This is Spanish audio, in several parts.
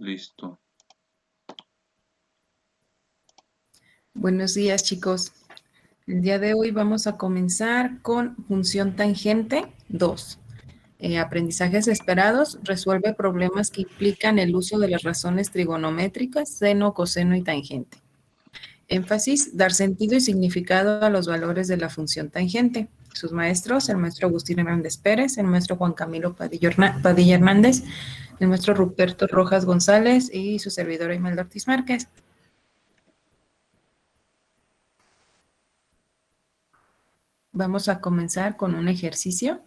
Listo. Buenos días, chicos. El día de hoy vamos a comenzar con función tangente 2. Aprendizajes esperados. Resuelve problemas que implican el uso de las razones trigonométricas, seno, coseno y tangente. Énfasis, dar sentido y significado a los valores de la función tangente. Sus maestros, el maestro Agustín Hernández Pérez, el maestro Juan Camilo Padilla Hernández, el maestro Ruperto Rojas González y su servidora Imelda Ortiz Márquez. Vamos a comenzar con un ejercicio.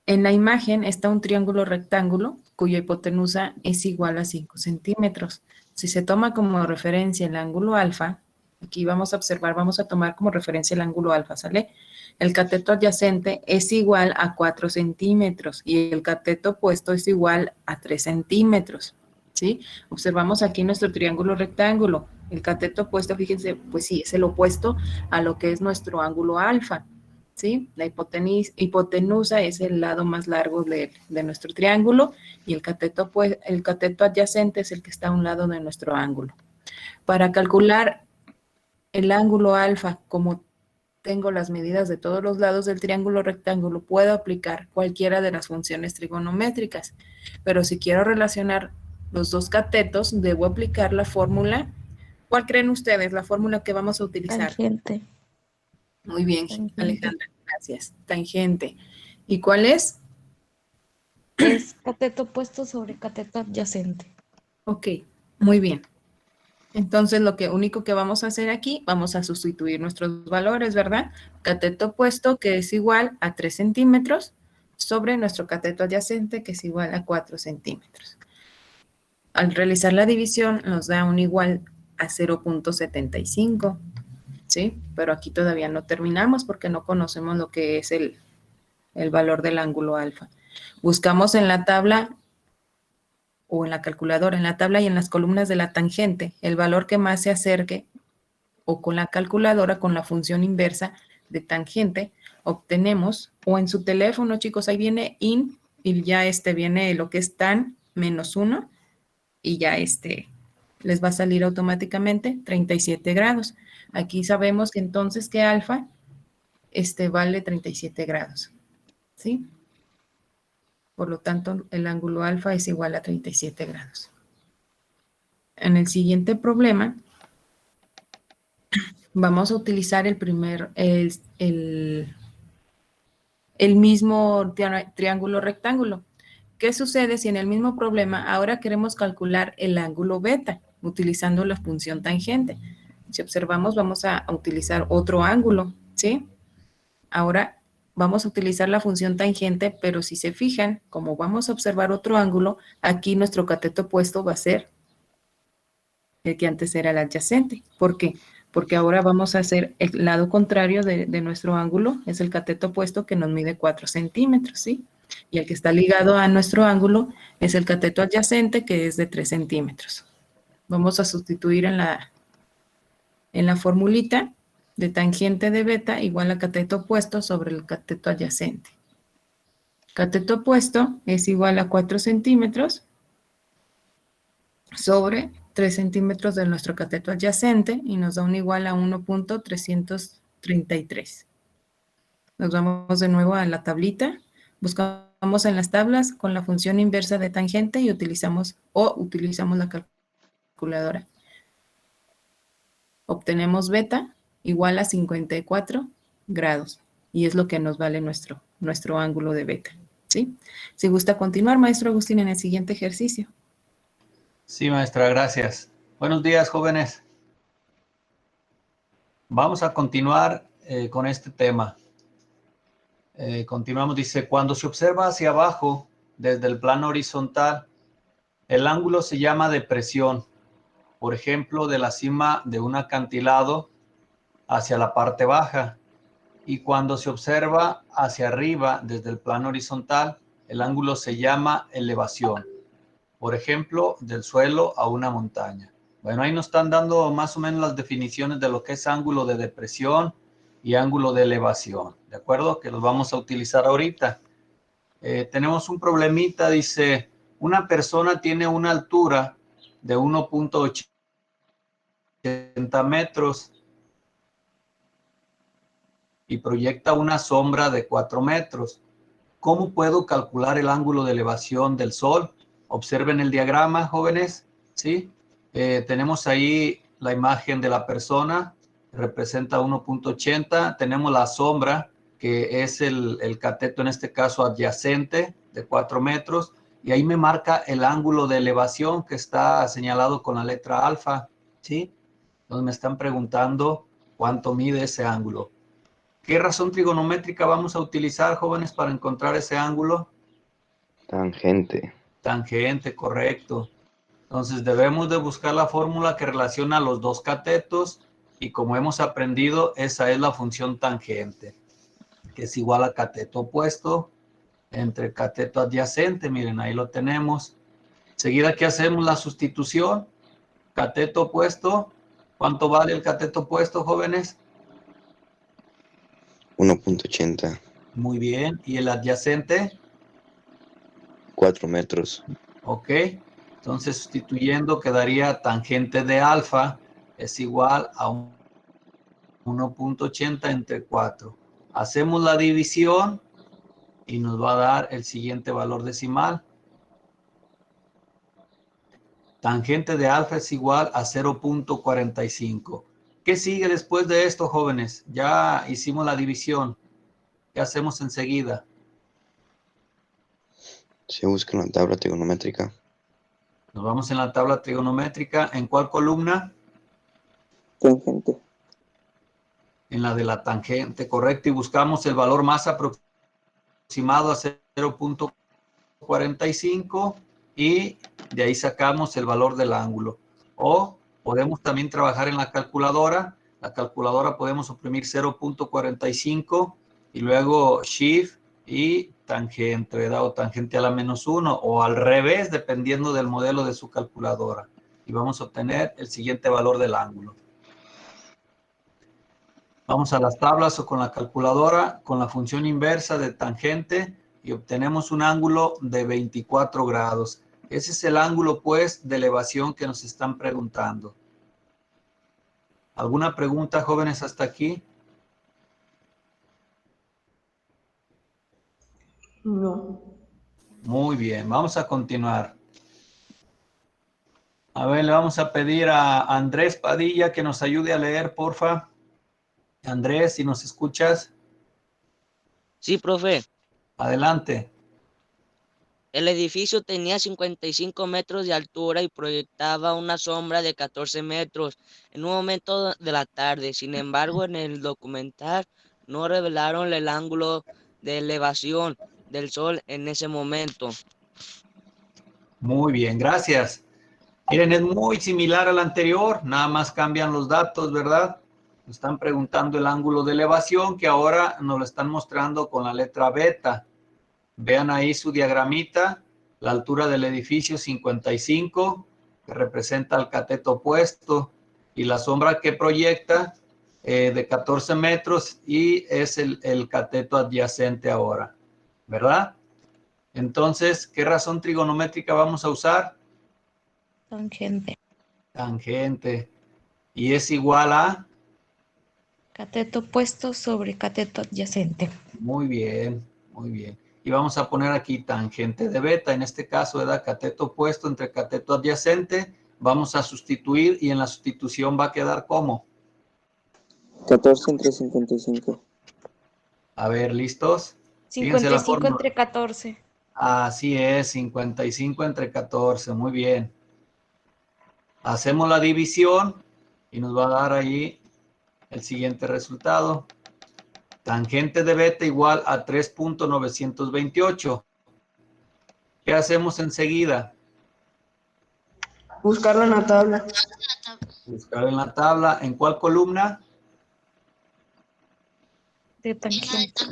En la imagen está un triángulo rectángulo cuya hipotenusa es igual a 5 centímetros. Si se toma como referencia el ángulo alfa, aquí vamos a observar, vamos a tomar como referencia el ángulo alfa, ¿sale? El cateto adyacente es igual a 4 centímetros y el cateto opuesto es igual a 3 centímetros, ¿sí? Observamos aquí nuestro triángulo rectángulo. El cateto opuesto, fíjense, pues sí, es el opuesto a lo que es nuestro ángulo alfa. ¿Sí? La hipotenusa es el lado más largo de nuestro triángulo y el cateto adyacente es el que está a un lado de nuestro ángulo. Para calcular el ángulo alfa, como tengo las medidas de todos los lados del triángulo rectángulo, puedo aplicar cualquiera de las funciones trigonométricas, pero si quiero relacionar los dos catetos, debo aplicar la fórmula. ¿Cuál creen ustedes la fórmula que vamos a utilizar? Tangente. Muy bien, Tangente. Alejandra, gracias. Tangente. ¿Y cuál es? Es cateto opuesto sobre cateto adyacente. Ok, muy bien. Entonces, lo único que vamos a hacer aquí, vamos a sustituir nuestros valores, ¿verdad? Cateto opuesto, que es igual a 3 centímetros, sobre nuestro cateto adyacente, que es igual a 4 centímetros. Al realizar la división, nos da un igual a 0.75, ¿sí? Pero aquí todavía no terminamos porque no conocemos lo que es el valor del ángulo alfa. Buscamos en la tabla o en la calculadora, en la tabla y en las columnas de la tangente, el valor que más se acerque, o con la calculadora, con la función inversa de tangente, obtenemos, o en su teléfono, chicos, ahí viene in, y ya viene lo que es tan menos 1, y ya les va a salir automáticamente 37 grados. Aquí sabemos que entonces que alfa vale 37 grados, ¿sí? Por lo tanto, el ángulo alfa es igual a 37 grados. En el siguiente problema, vamos a utilizar el mismo triángulo rectángulo. ¿Qué sucede si en el mismo problema ahora queremos calcular el ángulo beta utilizando la función tangente? Si observamos, vamos a utilizar otro ángulo, ¿sí? Ahora vamos a utilizar la función tangente, pero si se fijan, como vamos a observar otro ángulo, aquí nuestro cateto opuesto va a ser el que antes era el adyacente. ¿Por qué? Porque ahora vamos a hacer el lado contrario de nuestro ángulo, es el cateto opuesto que nos mide 4 centímetros, ¿sí? Y el que está ligado a nuestro ángulo es el cateto adyacente, que es de 3 centímetros. Vamos a sustituir en la formulita de tangente de beta igual a cateto opuesto sobre el cateto adyacente. Cateto opuesto es igual a 4 centímetros sobre 3 centímetros de nuestro cateto adyacente y nos da un igual a 1.333. Nos vamos de nuevo a la tablita, buscamos en las tablas con la función inversa de tangente y utilizamos la calculadora. Obtenemos beta igual a 54 grados y es lo que nos vale nuestro ángulo de beta, ¿sí? Si gusta continuar, maestro Agustín, en el siguiente ejercicio. Sí, maestra, gracias. Buenos días, jóvenes. Vamos a continuar con este tema. Continuamos, dice, cuando se observa hacia abajo desde el plano horizontal, el ángulo se llama depresión. Por ejemplo, de la cima de un acantilado hacia la parte baja. Y cuando se observa hacia arriba desde el plano horizontal, el ángulo se llama elevación. Por ejemplo, del suelo a una montaña. Bueno, ahí nos están dando más o menos las definiciones de lo que es ángulo de depresión y ángulo de elevación, ¿de acuerdo? Que los vamos a utilizar ahorita. Tenemos un problemita, dice, una persona tiene una altura de 1.80 metros y proyecta una sombra de 4 metros. ¿Cómo puedo calcular el ángulo de elevación del Sol? Observen el diagrama, jóvenes. ¿Sí? Tenemos ahí la imagen de la persona, representa 1.80. Tenemos la sombra, que es el cateto, en este caso adyacente, de 4 metros. Y ahí me marca el ángulo de elevación que está señalado con la letra alfa. ¿Sí? Entonces me están preguntando cuánto mide ese ángulo. ¿Qué razón trigonométrica vamos a utilizar, jóvenes, para encontrar ese ángulo? Tangente. Tangente, correcto. Entonces debemos de buscar la fórmula que relaciona los dos catetos y como hemos aprendido, esa es la función tangente, que es igual a cateto opuesto entre cateto adyacente. Miren, ahí lo tenemos. Enseguida que hacemos la sustitución, cateto opuesto, ¿cuánto vale el cateto opuesto, jóvenes? 1.80. Muy bien. ¿Y el adyacente? 4 metros. Ok. Entonces, sustituyendo, quedaría tangente de alfa es igual a 1.80 entre 4. Hacemos la división y nos va a dar el siguiente valor decimal. Tangente de alfa es igual a 0.45. ¿Qué sigue después de esto, jóvenes? Ya hicimos la división. ¿Qué hacemos enseguida? Se busca en la tabla trigonométrica. Nos vamos en la tabla trigonométrica. ¿En cuál columna? Tangente. En la de la tangente, correcto. Y buscamos el valor más aproximado a 0.45 y de ahí sacamos el valor del ángulo. O podemos también trabajar en la calculadora. La calculadora podemos oprimir 0.45 y luego shift y tangente, ¿verdad? O tangente a la -1 o al revés, dependiendo del modelo de su calculadora. Y vamos a obtener el siguiente valor del ángulo. Vamos a las tablas o con la calculadora, con la función inversa de tangente y obtenemos un ángulo de 24 grados. Ese es el ángulo, pues, de elevación que nos están preguntando. ¿Alguna pregunta, jóvenes, hasta aquí? No. Muy bien, vamos a continuar. A ver, le vamos a pedir a Andrés Padilla que nos ayude a leer, porfa. Andrés, si nos escuchas, Sí, profe. adelante. El edificio tenía 55 metros de altura y proyectaba una sombra de 14 metros en un momento de la tarde. Sin embargo, en el documental no revelaron el ángulo de elevación del sol en ese momento. Muy bien, gracias. Miren, es muy similar al anterior, nada más cambian los datos, ¿verdad? Nos están preguntando el ángulo de elevación que ahora nos lo están mostrando con la letra beta. Vean ahí su diagramita, la altura del edificio 55, que representa el cateto opuesto, y la sombra que proyecta de 14 metros y es el cateto adyacente ahora, ¿verdad? Entonces, ¿qué razón trigonométrica vamos a usar? Tangente. Tangente. Y es igual a... Cateto opuesto sobre cateto adyacente. Muy bien, muy bien. Y vamos a poner aquí tangente de beta, en este caso, ¿verdad? Cateto opuesto entre cateto adyacente. Vamos a sustituir y en la sustitución va a quedar ¿cómo? 14 entre 55. A ver, ¿listos? Fíjense la 55 fórmula. entre 14. Así es, 55 entre 14, muy bien. Hacemos la división y nos va a dar ahí el siguiente resultado. Tangente de beta igual a 3.928. ¿Qué hacemos enseguida? Buscarlo en la tabla. Buscar en la tabla. ¿En cuál columna? De tangente.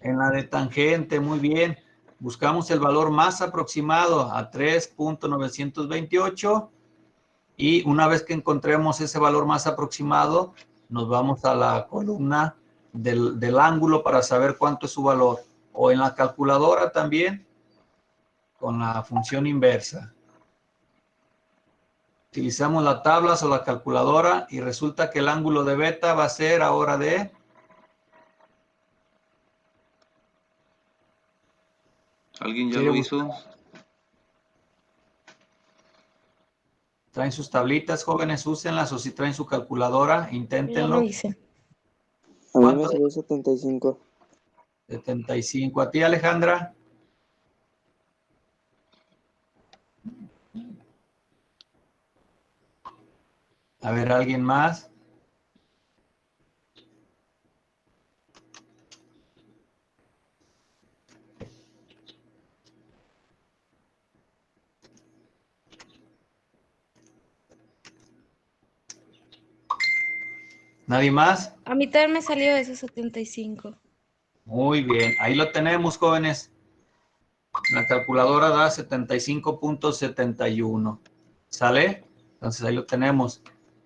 En la de tangente, muy bien. Buscamos el valor más aproximado a 3.928 y una vez que encontremos ese valor más aproximado, nos vamos a la columna del ángulo para saber cuánto es su valor. O en la calculadora también. con la función inversa. Utilizamos las tablas o la calculadora y resulta que el ángulo de beta va a ser ahora de... ¿Alguien ya ¿Quiere lo hizo? ¿Traen sus tablitas, jóvenes? Úsenlas, o si traen su calculadora, Ya inténtenlo. lo hice. A mí me ¿Cuánto? salió 75. 75. ¿A ti, Alejandra? A ver, ¿alguien más? ¿Nadie más? A mí también me salió eso 75. Muy bien, ahí lo tenemos, jóvenes. La calculadora da 75.71. ¿Sale? Entonces ahí lo tenemos.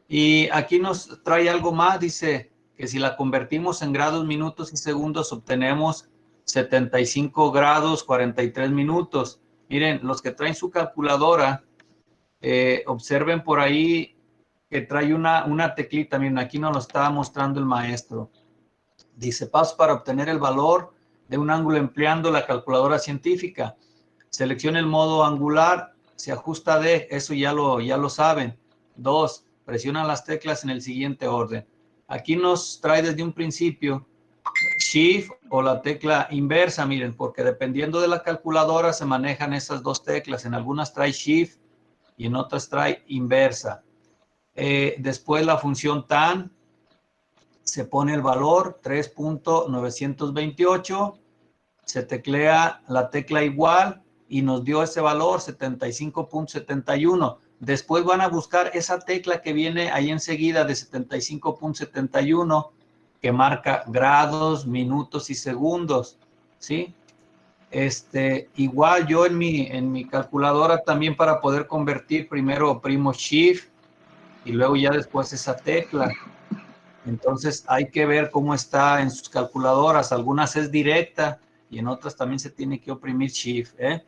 Y aquí nos trae algo más, dice que si la convertimos en grados, minutos y segundos, obtenemos 75 grados 43 minutos. Miren, los que traen su calculadora, observen por ahí que trae una teclita. Miren, aquí nos lo está mostrando el maestro. Dice, pasos para obtener el valor de un ángulo empleando la calculadora científica. Seleccione el modo angular, se ajusta de, eso ya lo saben. 2, presiona las teclas en el siguiente orden. Aquí nos trae desde un principio Shift o la tecla inversa, miren, porque dependiendo de la calculadora se manejan esas dos teclas. En algunas trae Shift y en otras trae inversa. Después la función tan, se pone el valor 3.928, se teclea la tecla igual y nos dio ese valor 75.71. Después van a buscar esa tecla que viene ahí enseguida de 75.71 que marca grados, minutos y segundos, ¿sí? Igual yo en mi calculadora también, para poder convertir, primero oprimo Shift y luego ya después esa tecla. Entonces hay que ver cómo está en sus calculadoras. Algunas es directa y en otras también se tiene que oprimir Shift, ¿eh?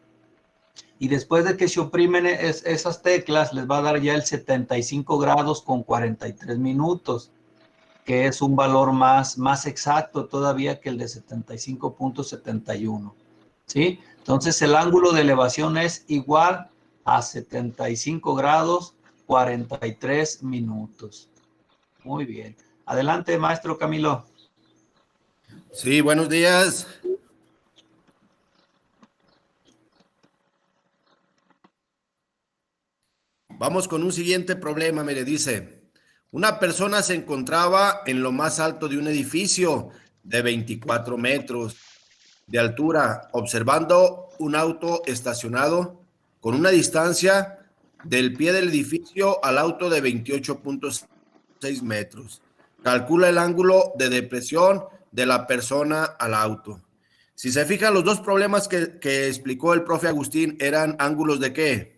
Y después de que se oprimen esas teclas, les va a dar ya el 75 grados con 43 minutos, que es un valor más exacto todavía que el de 75.71, ¿sí? Entonces el ángulo de elevación es igual a 75 grados 43 minutos. Muy bien. Adelante, maestro Camilo. Sí, buenos días. Vamos con un siguiente problema, mire, dice, una persona se encontraba en lo más alto de un edificio de 24 metros de altura, observando un auto estacionado con una distancia del pie del edificio al auto de 28.6 metros. Calcula el ángulo de depresión de la persona al auto. Si se fijan, los dos problemas que explicó el profe Agustín eran ángulos de ¿qué?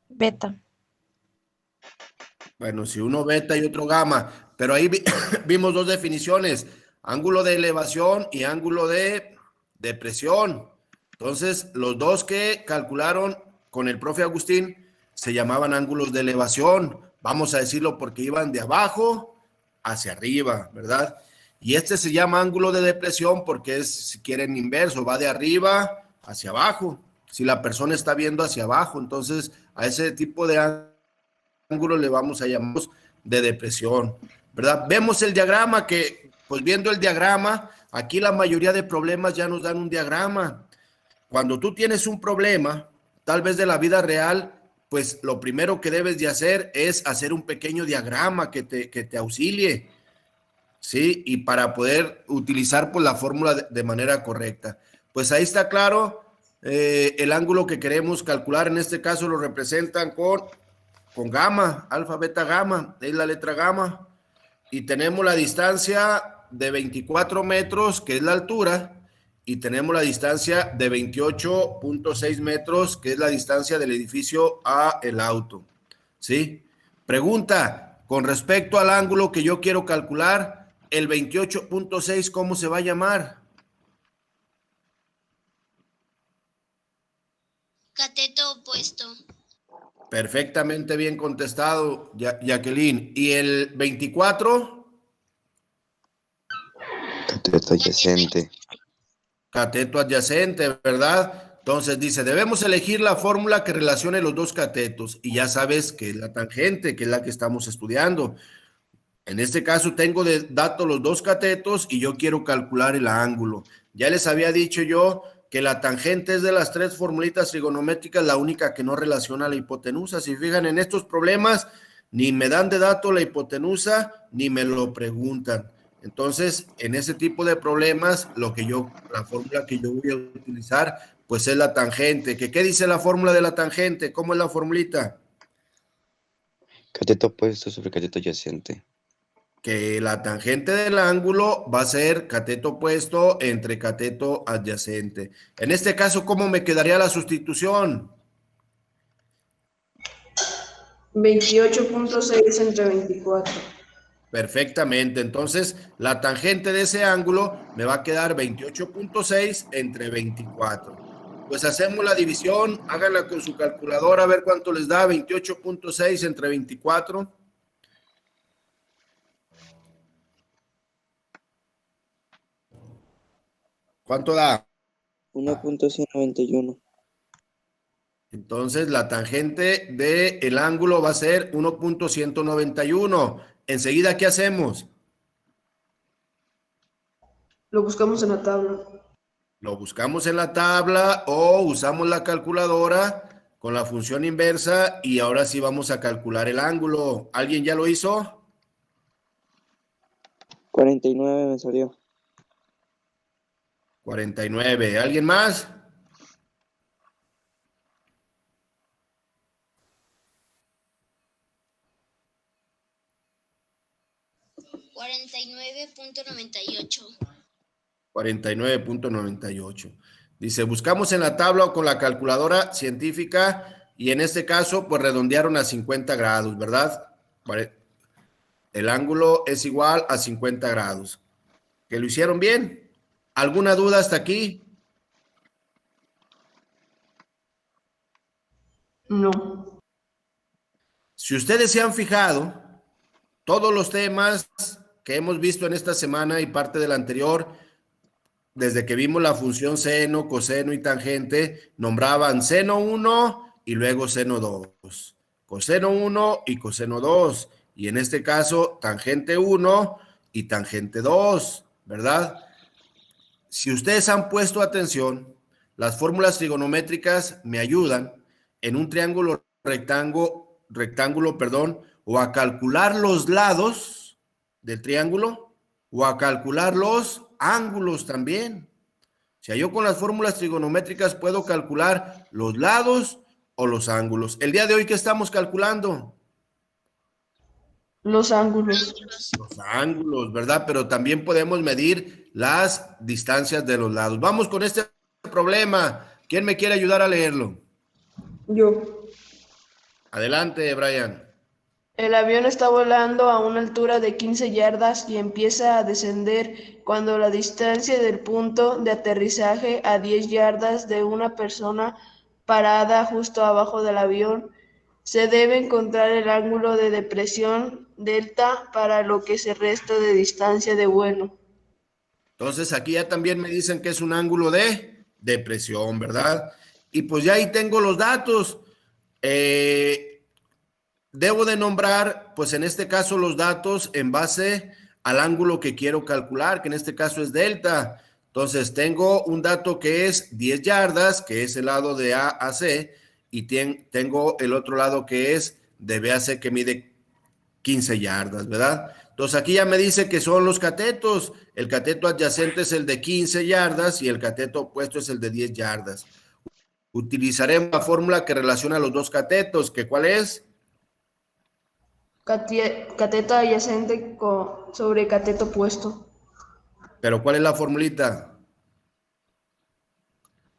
Beta. Bueno, si uno beta y otro gamma, pero ahí vimos dos definiciones, ángulo de elevación y ángulo de depresión. Entonces, los dos que calcularon con el profe Agustín se llamaban ángulos de elevación, vamos a decirlo porque iban de abajo hacia arriba, ¿verdad? Y este se llama ángulo de depresión porque es, si quieren, inverso, va de arriba hacia abajo. Si la persona está viendo hacia abajo, entonces a ese tipo de ángulo le vamos a llamar de depresión, ¿verdad? Vemos el diagrama que, pues viendo el diagrama, aquí la mayoría de problemas ya nos dan un diagrama. Cuando tú tienes un problema, tal vez de la vida real, pues lo primero que debes de hacer es hacer un pequeño diagrama que te auxilie, ¿sí? Y para poder utilizar pues la fórmula de manera correcta. Pues ahí está claro, el ángulo que queremos calcular, en este caso lo representan con gamma, alfa, beta, gamma, es la letra gamma, y tenemos la distancia de 24 metros, que es la altura, y tenemos la distancia de 28.6 metros, que es la distancia del edificio a el auto, ¿sí? Pregunta, con respecto al ángulo que yo quiero calcular, el 28.6, ¿cómo se va a llamar? Cateto opuesto. Perfectamente bien contestado, Jacqueline. ¿Y el 24? Cateto adyacente. Cateto adyacente, ¿verdad? Entonces dice, debemos elegir la fórmula que relacione los dos catetos. Y ya sabes que es la tangente, que es la que estamos estudiando. En este caso tengo de dato los dos catetos y yo quiero calcular el ángulo. Ya les había dicho yo que la tangente es de las tres formulitas trigonométricas la única que no relaciona la hipotenusa. Si fijan en estos problemas, ni me dan de dato la hipotenusa, ni me lo preguntan. Entonces, en ese tipo de problemas, la fórmula que yo voy a utilizar, pues es la tangente. ¿Qué dice la fórmula de la tangente? ¿Cómo es la formulita? Cateto opuesto sobre cateto adyacente. Que la tangente del ángulo va a ser cateto opuesto entre cateto adyacente. En este caso, ¿cómo me quedaría la sustitución? 28.6 entre 24. Perfectamente. Entonces, la tangente de ese ángulo me va a quedar 28.6 entre 24. Pues hacemos la división, háganla con su calculadora a ver cuánto les da 28.6 entre 24. ¿Cuánto da? 1.191. Entonces, la tangente del ángulo va a ser 1.191. Enseguida, ¿qué hacemos? Lo buscamos en la tabla. Lo buscamos en la tabla o usamos la calculadora con la función inversa y ahora sí vamos a calcular el ángulo. ¿Alguien ya lo hizo? 49 me salió. 49. ¿Alguien más? $49.98. 49.98. Dice, buscamos en la tabla o con la calculadora científica y en este caso, pues redondearon a 50 grados, ¿verdad? El ángulo es igual a 50 grados. ¿Que lo hicieron bien? ¿Alguna duda hasta aquí? No. Si ustedes se han fijado, todos los temas que hemos visto en esta semana y parte de la anterior, desde que vimos la función seno, coseno y tangente, nombraban seno 1 y luego seno 2, coseno 1 y coseno 2, y en este caso tangente 1 y tangente 2, ¿verdad? Si ustedes han puesto atención, las fórmulas trigonométricas me ayudan en un triángulo rectángulo, o a calcular los lados del triángulo o a calcular los ángulos también. O sea, yo con las fórmulas trigonométricas puedo calcular los lados o los ángulos. El día de hoy, ¿qué estamos calculando? Los ángulos. Los ángulos, ¿verdad? Pero también podemos medir las distancias de los lados. Vamos con este problema. ¿Quién me quiere ayudar a leerlo? Yo. Adelante, Brian. El avión está volando a una altura de 15 yardas y empieza a descender cuando la distancia del punto de aterrizaje a 10 yardas de una persona parada justo abajo del avión. Se debe encontrar el ángulo de depresión delta para lo que se resta de distancia de vuelo. Entonces aquí ya también me dicen que es un ángulo de depresión, ¿verdad? Y pues ya ahí tengo los datos. Debo de nombrar, pues en este caso, los datos en base al ángulo que quiero calcular, que en este caso es delta. Entonces tengo un dato que es 10 yardas, que es el lado de A a C, y tengo el otro lado que es de B a C, que mide 15 yardas, ¿verdad? Entonces aquí ya me dice que son los catetos. El cateto adyacente es el de 15 yardas y el cateto opuesto es el de 10 yardas. Utilizaremos la fórmula que relaciona los dos catetos, que ¿cuál es? Cateto adyacente sobre cateto opuesto. Pero ¿cuál es la formulita?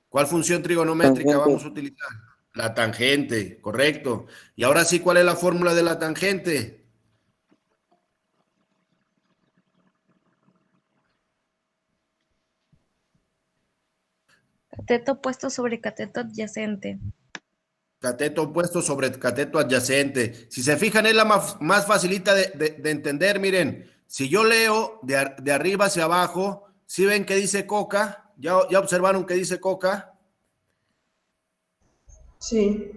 ¿Cuál función trigonométrica Tangente. vamos a utilizar? La tangente, correcto. Y ahora sí, ¿cuál es la fórmula de la tangente? Cateto opuesto sobre cateto adyacente. Cateto opuesto sobre cateto adyacente. Si se fijan, es la más facilita de entender. Miren, si yo leo de arriba hacia abajo, ¿sí ven que dice coca? ¿Ya observaron que dice coca? Sí.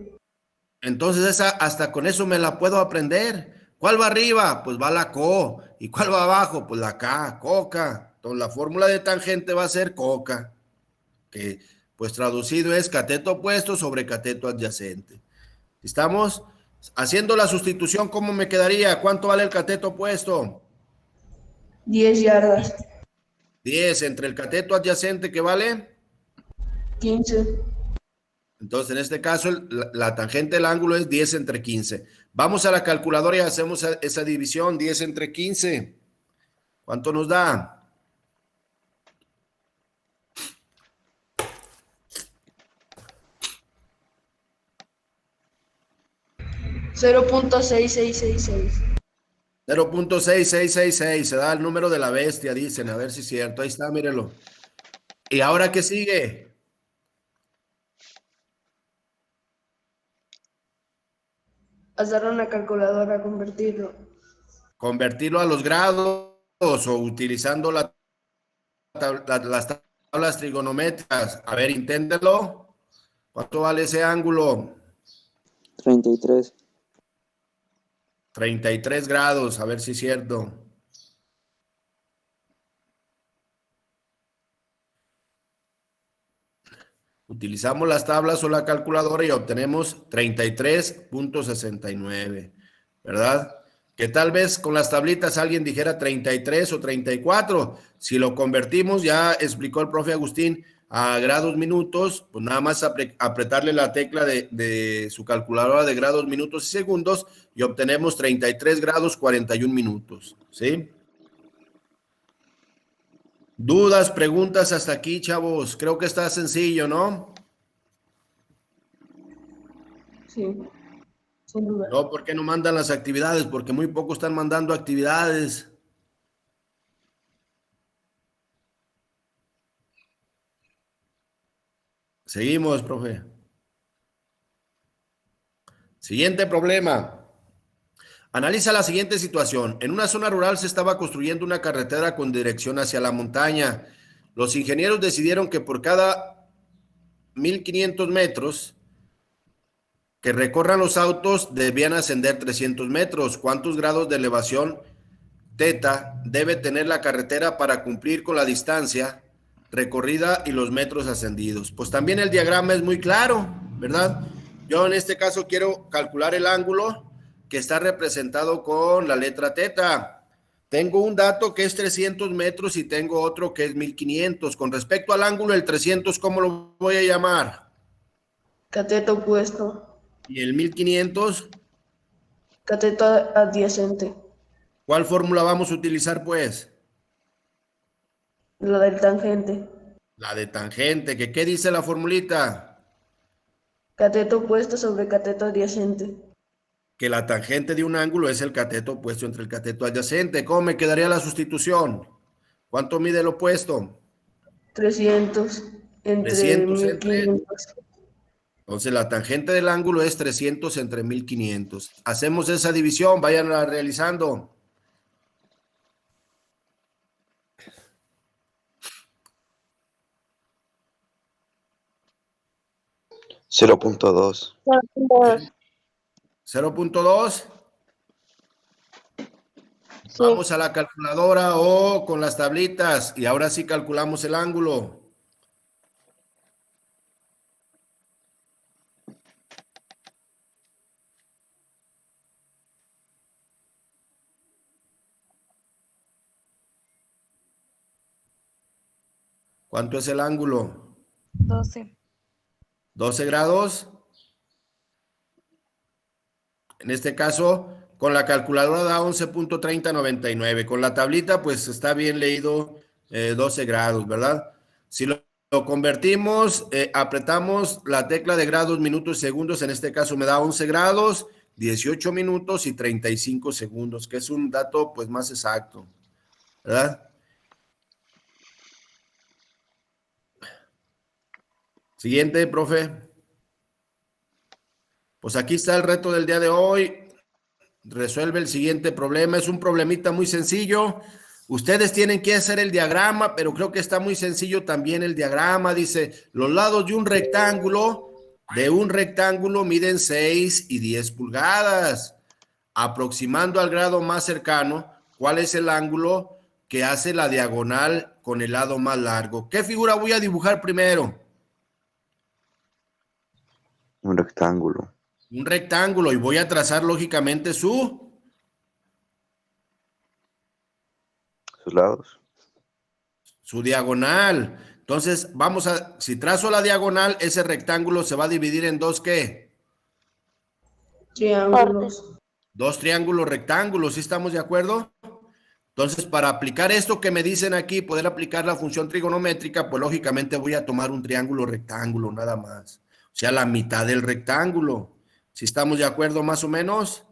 Entonces esa, hasta con eso me la puedo aprender. ¿Cuál va arriba? Pues va la co. ¿Y cuál va abajo? Pues la k, coca. Entonces la fórmula de tangente va a ser coca, que pues traducido es cateto opuesto sobre cateto adyacente. ¿Estamos? Haciendo la sustitución, ¿cómo me quedaría? ¿Cuánto vale el cateto opuesto? 10 yardas. 10 entre el cateto adyacente, ¿qué vale? 15. Entonces, en este caso, la tangente del ángulo es 10 entre 15. Vamos a la calculadora y hacemos esa división, 10 entre 15. ¿Cuánto nos da? 0.6666. 0.6666, se da el número de la bestia, dicen, a ver si es cierto. Ahí está, mírenlo. ¿Y ahora qué sigue? Hacer una calculadora, convertirlo. Convertirlo a los grados o utilizando las tablas trigonométricas. A ver, inténtelo. ¿Cuánto vale ese ángulo? 33. 33 grados, a ver si es cierto. Utilizamos las tablas o la calculadora y obtenemos 33.69, ¿verdad? Que tal vez con las tablitas alguien dijera 33 o 34. Si lo convertimos, ya explicó el profe Agustín, a grados minutos, pues nada más apretarle la tecla de su calculadora de grados, minutos y segundos y obtenemos 33 grados 41 minutos, ¿sí? ¿Dudas, preguntas hasta aquí, chavos? Creo que está sencillo, ¿no? Sí, sin duda. No, ¿por qué no mandan las actividades? Porque muy poco están mandando actividades. Seguimos, profe. Siguiente problema. Analiza la siguiente situación. En una zona rural se estaba construyendo una carretera con dirección hacia la montaña. Los ingenieros decidieron que por cada 1500 metros que recorran los autos debían ascender 300 metros. ¿Cuántos grados de elevación teta debe tener la carretera para cumplir con la distancia recorrida y los metros ascendidos? Pues también el diagrama es muy claro, ¿verdad? Yo en este caso quiero calcular el ángulo que está representado con la letra teta. Tengo un dato que es 300 metros y tengo otro que es 1500. Con respecto al ángulo, el 300, ¿cómo lo voy a llamar? Cateto opuesto. ¿Y el 1500? Cateto adyacente. ¿Cuál fórmula vamos a utilizar, pues? La del tangente. La de tangente. ¿Qué dice la formulita? Cateto opuesto sobre cateto adyacente. Que la tangente de un ángulo es el cateto opuesto entre el cateto adyacente. ¿Cómo me quedaría la sustitución? ¿Cuánto mide el opuesto? 300 entre 300 entre... 1500. Entonces la tangente del ángulo es 300 entre 1500. Hacemos esa división, vayan realizando. $0.2. 0.2. Vamos a la calculadora o con las tablitas y ahora sí calculamos el ángulo. ¿Cuánto es el ángulo? 12. 12 grados. En este caso, con la calculadora da 11.3099. Con la tablita, pues está bien leído 12 grados, ¿verdad? Si lo convertimos, apretamos la tecla de grados, minutos y segundos. En este caso me da 11 grados, 18 minutos y 35 segundos, que es un dato pues más exacto, ¿verdad? Siguiente, profe. Pues aquí está el reto del día de hoy. Resuelve el siguiente problema. Es un problemita muy sencillo. Ustedes tienen que hacer el diagrama, pero creo que está muy sencillo también el diagrama. Dice, los lados de un rectángulo miden 6 y 10 pulgadas. Aproximando al grado más cercano, ¿cuál es el ángulo que hace la diagonal con el lado más largo? ¿Qué figura voy a dibujar primero? Un rectángulo. Un rectángulo, y voy a trazar lógicamente Sus lados. su diagonal. Entonces, si trazo la diagonal, ese rectángulo se va a dividir en dos, ¿qué? Triángulos. Dos triángulos rectángulos, ¿sí estamos de acuerdo? Entonces, para aplicar esto que me dicen aquí, poder aplicar la función trigonométrica, pues lógicamente voy a tomar un triángulo rectángulo, nada más. O sea, la mitad del rectángulo. ¿Sí estamos de acuerdo más o menos?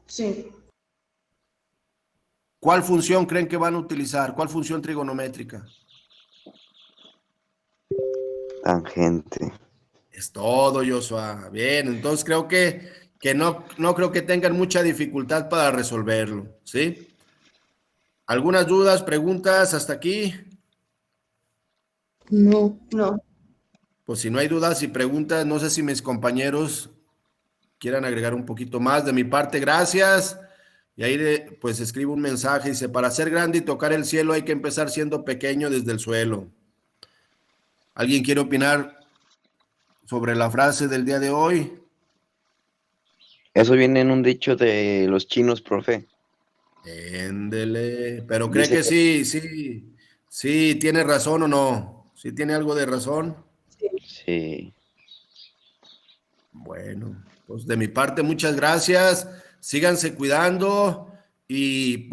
Sí. ¿Cuál función creen que van a utilizar? ¿Cuál función trigonométrica? Tangente. Es todo, Joshua. Bien, entonces creo que no creo que tengan mucha dificultad para resolverlo, ¿sí? ¿Algunas dudas, preguntas hasta aquí? No. No. Pues si no hay dudas y preguntas, no sé si mis compañeros quieran agregar un poquito más. De mi parte, gracias. Y ahí pues escribo un mensaje, dice, para ser grande y tocar el cielo hay que empezar siendo pequeño desde el suelo. ¿Alguien quiere opinar sobre la frase del día de hoy? Eso viene en un dicho de los chinos, profe. Éndele, pero cree Dice que sí, tiene razón o no. ¿Sí tiene algo de razón? sí. Bueno, pues de mi parte, muchas gracias. Síganse cuidando y